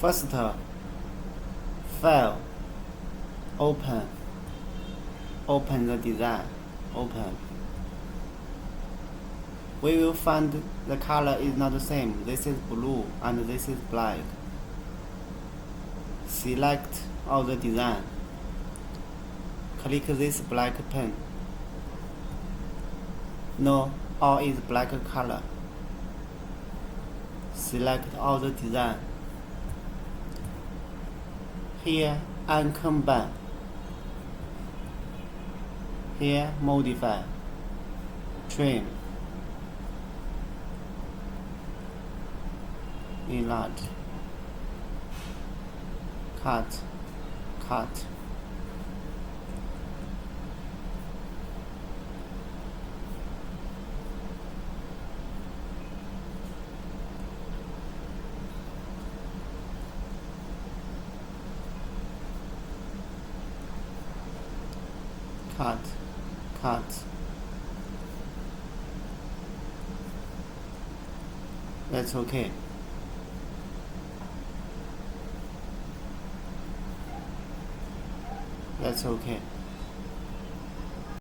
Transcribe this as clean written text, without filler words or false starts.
First, File, Open the design, Open. We will find the color is not the same. This is blue and this is black. Select all the design. Click this black pen. No, all is black color. Select all the design. Here, uncombine. Here, modify. Trim. Enlarge. Cut. Cut. Cut, cut. That's okay. That's okay.